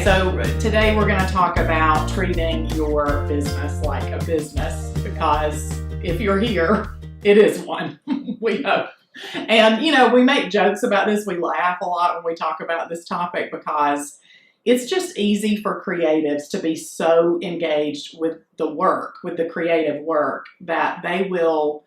so today we're going to talk about treating your business like a business, because if you're here, it is one, we hope. And, we make jokes about this. We laugh a lot when we talk about this topic because it's just easy for creatives to be so engaged with the work, with the creative work, that they will...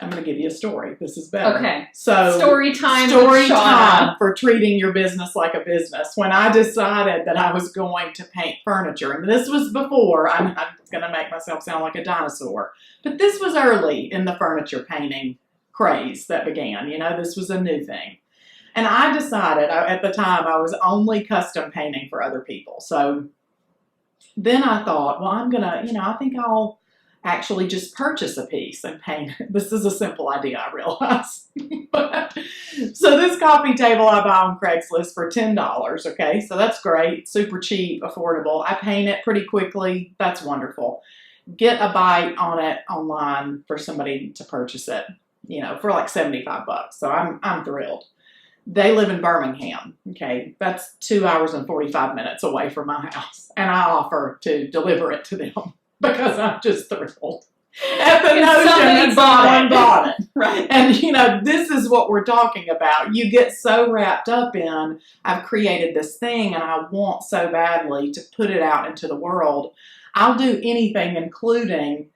I'm going to give you a story. This is better. Okay. So story time for treating your business like a business. When I decided that I was going to paint furniture, and this was before, I'm going to make myself sound like a dinosaur, but this was early in the furniture painting craze that began. This was a new thing. And I decided, at the time, I was only custom painting for other people. So then I thought, well, I'm going to, I think I'll actually just purchase a piece and paint it. This is a simple idea, I realize. So this coffee table I buy on Craigslist for $10, okay? So that's great, super cheap, affordable. I paint it pretty quickly. That's wonderful. Get a bite on it online for somebody to purchase it, for like $75. So I'm thrilled. They live in Birmingham, okay? That's 2 hours and 45 minutes away from my house. And I offer to deliver it to them, because I'm just thrilled at the notion that someone bought it. Right. And, this is what we're talking about. You get so wrapped up in, I've created this thing and I want so badly to put it out into the world. I'll do anything, including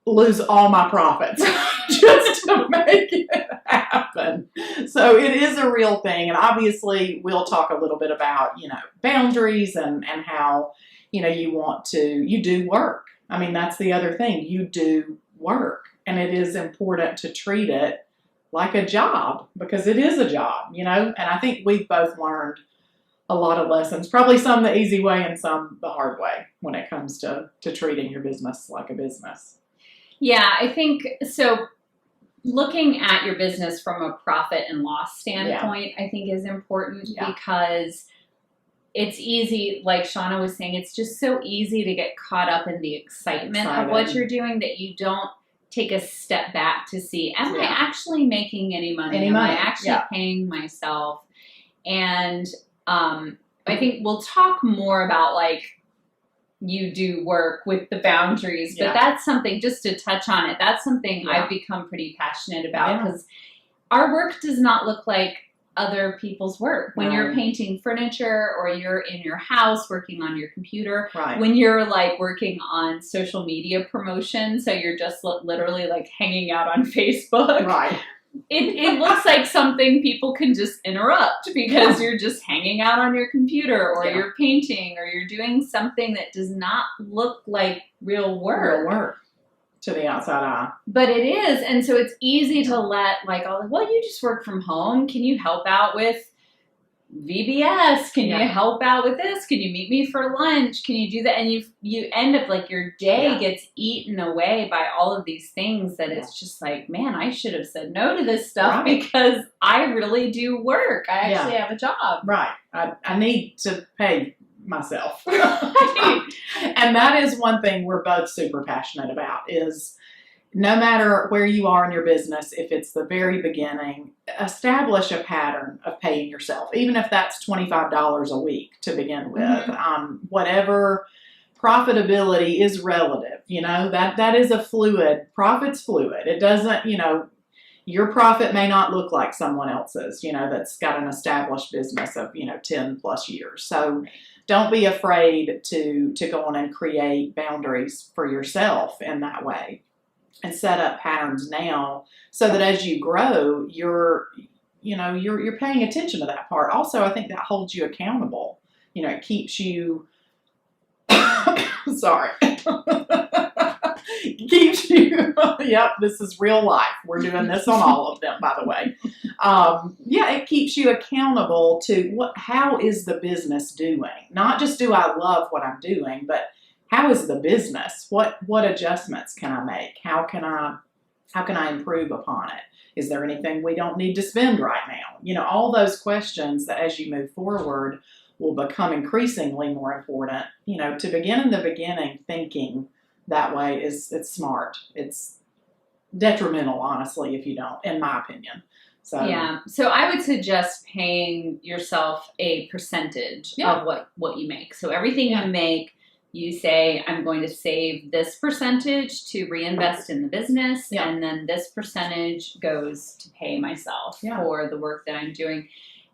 lose all my profits, just to make it happen. So it is a real thing. And obviously we'll talk a little bit about, boundaries and how, you do work. I mean, that's the other thing. You do work, and it is important to treat it like a job, because it is a job, and I think we've both learned a lot of lessons, probably some the easy way and some the hard way, when it comes to treating your business like a business. Yeah, I think so. Looking at your business from a profit and loss standpoint, I think is important, because it's easy, like Shauna was saying, it's just so easy to get caught up in the excitement of what you're doing that you don't take a step back to see, am I actually making any money? Am I actually paying myself? And I think we'll talk more about, like, you do work with the boundaries, but that's something, just to touch on it, that's something I've become pretty passionate about, because our work does not look like other people's work. When you're painting furniture, or you're in your house working on your computer, when you're like working on social media promotion, so you're just literally like hanging out on Facebook, it looks like something people can just interrupt, because you're just hanging out on your computer, or you're painting, or you're doing something that does not look like real work. To the outside eye. But it is. And so it's easy to let, like, well, you just work from home. Can you help out with VBS? Can you help out with this? Can you meet me for lunch? Can you do that? And you end up, like, your day gets eaten away by all of these things that it's just like, man, I should have said no to this stuff, because I really do work. I actually have a job. Right. I need to pay myself. And that is one thing we're both super passionate about, is no matter where you are in your business, if it's the very beginning, establish a pattern of paying yourself, even if that's $25 a week to begin with. Whatever profitability is relative, that is a fluid, profit's fluid. It doesn't, your profit may not look like someone else's, that's got an established business of, 10 plus years. So don't be afraid to go on and create boundaries for yourself in that way, and set up patterns now, so that as you grow, you're paying attention to that part. Also, I think that holds you accountable. It keeps you, sorry, keeps you, this is real life. We're doing this on all of them, by the way. It keeps you accountable to how is the business doing? Not just do I love what I'm doing, but how is the business? What adjustments can I make? How can I improve upon it? Is there anything we don't need to spend right now? All those questions that as you move forward will become increasingly more important. To begin in the beginning thinking that way it's smart. It's detrimental, honestly, if you don't, in my opinion. So So I would suggest paying yourself a percentage of what you make. So everything you make, you say, I'm going to save this percentage to reinvest in the business, and then this percentage goes to pay myself for the work that I'm doing.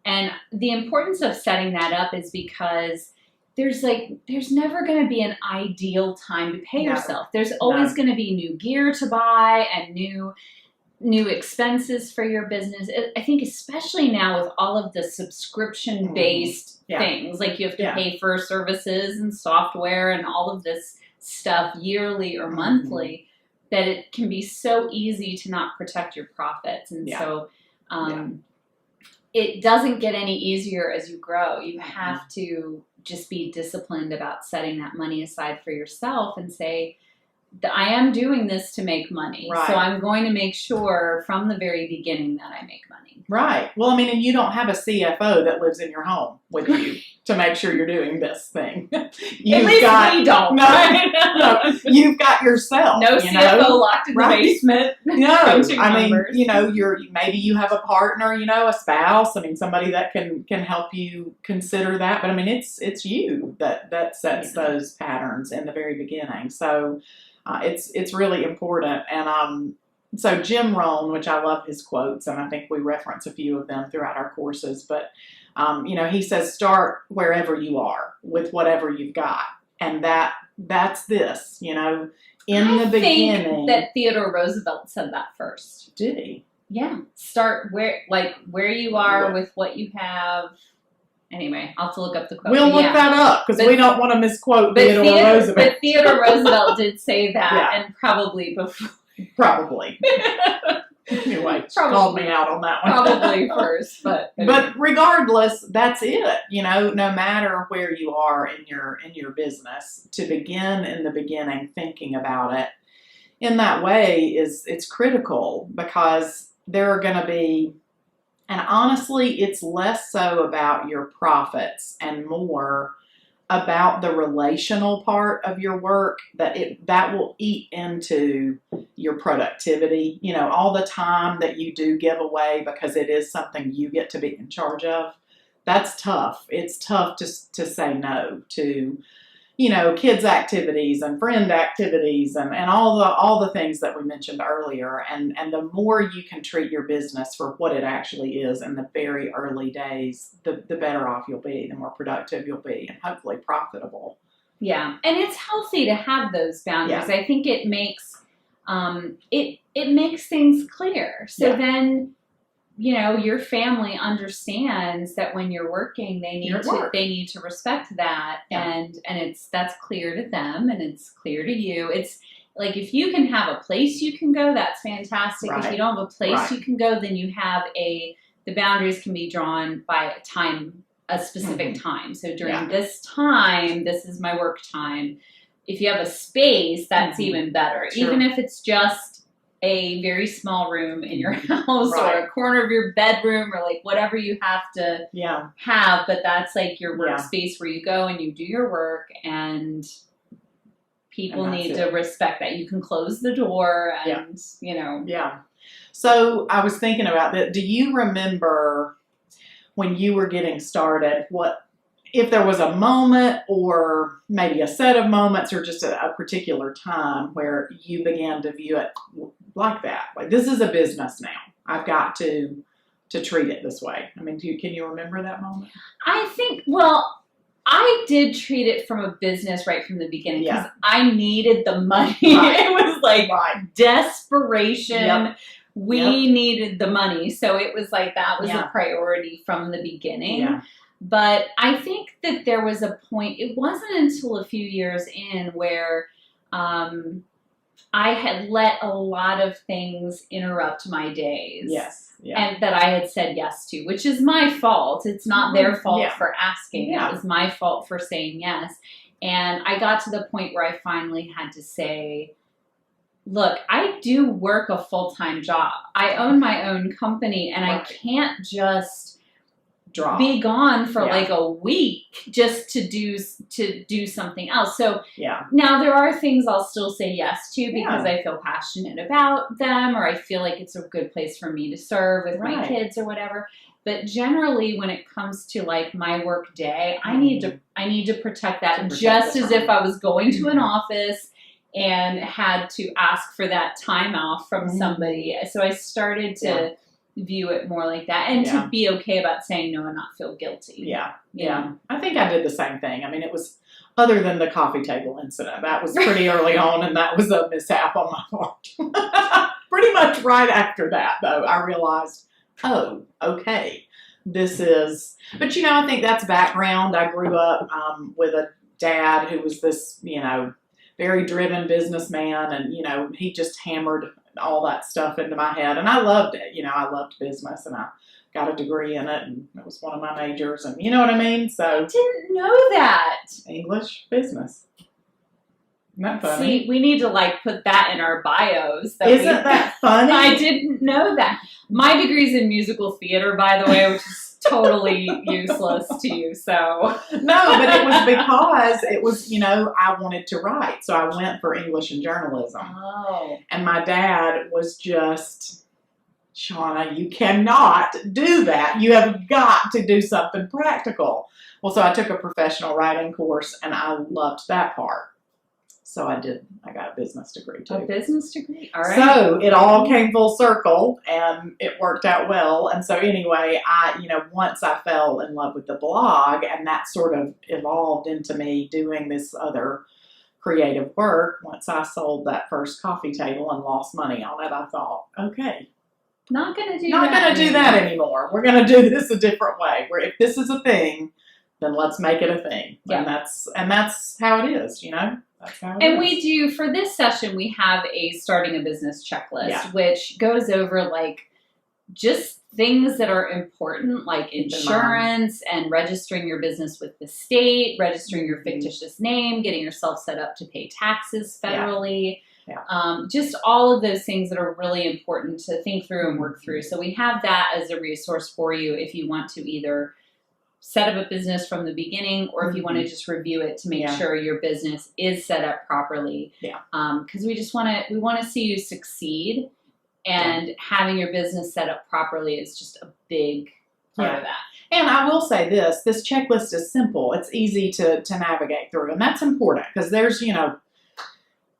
And the importance of setting that up is because there's never going to be an ideal time to pay yourself. There's always going to be new gear to buy and new expenses for your business. I think especially now with all of the subscription-based things, like you have to pay for services and software and all of this stuff yearly or monthly, that it can be so easy to not protect your profits. And so it doesn't get any easier as you grow. You have to just be disciplined about setting that money aside for yourself and say, I am doing this to make money. So I'm going to make sure from the very beginning that I make money. Right. Well, I mean, and you don't have a CFO that lives in your home with you to make sure you're doing this thing. At least we don't. No, you've got yourself. No CFO locked in the basement. No, I mean, maybe you have a partner, a spouse. I mean, somebody that can help you consider that. But I mean, it's you that sets those patterns in the very beginning. So it's really important. And so Jim Rohn, which I love his quotes, and I think we reference a few of them throughout our courses, but he says, start wherever you are with whatever you've got. And that's this, in the beginning. I think that Theodore Roosevelt said that first. Did he? Yeah. Start where you are with what you have. Anyway, I'll have to look up the quote. We'll look that up because we don't want to misquote Theodore Roosevelt. But Theodore Roosevelt did say that, and probably before. Probably. Anyway, called me out on that one. Probably first, but anyway. But regardless, that's it. No matter where you are in your business, to begin in the beginning thinking about it in that way it's critical, because there are going to be, and honestly, it's less so about your profits and more about the relational part of your work that will eat into your productivity. All the time that you do give away because it is something you get to be in charge of. That's tough. It's tough to say no to, kids' activities and friend activities and all the things that we mentioned earlier. And the more you can treat your business for what it actually is in the very early days, the better off you'll be, the more productive you'll be, and hopefully profitable. Yeah. And it's healthy to have those boundaries. I think it makes, it makes things clear. So then, your family understands that when you're working, they need to respect that, and that's clear to them, and it's clear to you. It's like, if you can have a place you can go, that's fantastic. If you don't have a place you can go, then you have the boundaries can be drawn by a specific time. So during this time, this is my work time. If you have a space, that's even better. Sure. Even if it's just a very small room in your house or a corner of your bedroom or whatever you have to have, but that's your workspace where you go and you do your work, and people need to respect that. You can close the door and, Yeah. So I was thinking about that. Do you remember when you were getting started, if there was a moment or maybe a set of moments or just a particular time where you began to view it like that? Like, this is a business now. I've got to treat it this way. I mean, can you remember that moment? I think, I did treat it from a business right from the beginning because I needed the money. It was desperation. Yep. We needed the money. So it was that was a priority from the beginning. Yeah. But I think that there was a point, it wasn't until a few years in where I had let a lot of things interrupt my days. Yes. Yeah. And that I had said yes to, which is my fault. It's not their fault for asking. Yeah. It was my fault for saying yes. And I got to the point where I finally had to say, look, I do work a full-time job. I own my own company, and I can't just drop. be gone for Yeah. like a week just to do something else. So Yeah. now there are things I'll still say yes to because Yeah. I feel passionate about them, or I feel like it's a good place for me to serve with my Right. kids or whatever. But generally, when it comes to like my work day, I need to protect that, To protect just the as time. if I was going to an office and had to ask for that time off from somebody. So I started to view it more like that, and to be okay about saying no and not feel guilty. Yeah. Yeah. I think I did the same thing. I mean, it was, other than the coffee table incident, that was pretty early on, and that was a mishap on my part. Pretty much right after that, though, I realized, oh, okay, this is, but I think that's background. I grew up with a dad who was this, very driven businessman, and, he just hammered all that stuff into my head, and I loved it. I loved business, and I got a degree in it, and it was one of my majors, and you know what I mean? So I didn't know that. English business. Isn't that funny? See, we need to like put that in our bios. Isn't that funny? I didn't know that. My degree's in musical theater, by the way, which is totally useless to you. So No, but it was because it was, I wanted to write. So I went for English and journalism. Oh. And my dad was just, Shauna, you cannot do that. You have got to do something practical. Well, so I took a professional writing course, and I loved that part. So I got a business degree too. A business degree? All right. So it all came full circle, and it worked out well. And so anyway, once I fell in love with the blog, and that sort of evolved into me doing this other creative work. Once I sold that first coffee table and lost money on it, I thought, okay, not going to do that anymore. We're going to do this a different way. Where if this is a thing, then let's make it a thing. Yeah. And that's how it is, That's how it is. And we do, for this session, we have a starting a business checklist, which goes over like just things that are important, like insurance and registering your business with the state, registering your fictitious name, getting yourself set up to pay taxes federally. Yeah. Just all of those things that are really important to think through and work through. So we have that as a resource for you if you want to either set up a business from the beginning, or if you want to just review it to make sure your business is set up properly. Yeah. Because we want to see you succeed, and having your business set up properly is just a big part of that. And I will say this checklist is simple. It's easy to navigate through, and that's important because there's,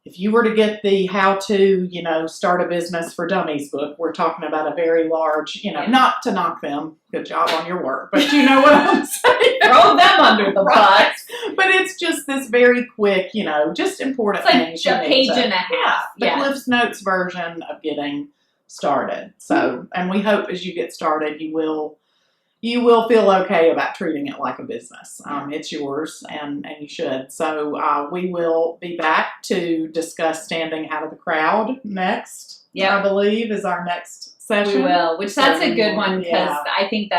if you were to get the how to, start a business for dummies book, we're talking about a very large, not to knock them, good job on your work, but you know what I'm saying? Throw them under the bus. But it's just this very quick, just important things. It's like a page and a half. The Cliff's Notes version of getting started. So, and we hope as you get started, you will feel okay about treating it like a business. It's yours, and you should. So we will be back to discuss standing out of the crowd next. I believe is our next session. We will, that's a good one, because I think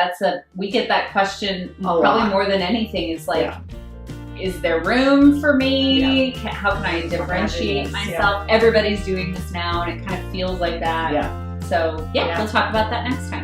we get that question probably more than anything. Is like, is there room for me? Yeah. How can I differentiate myself? Everybody's doing this now, and it kind of feels like that. Yeah. So we'll talk about that next time.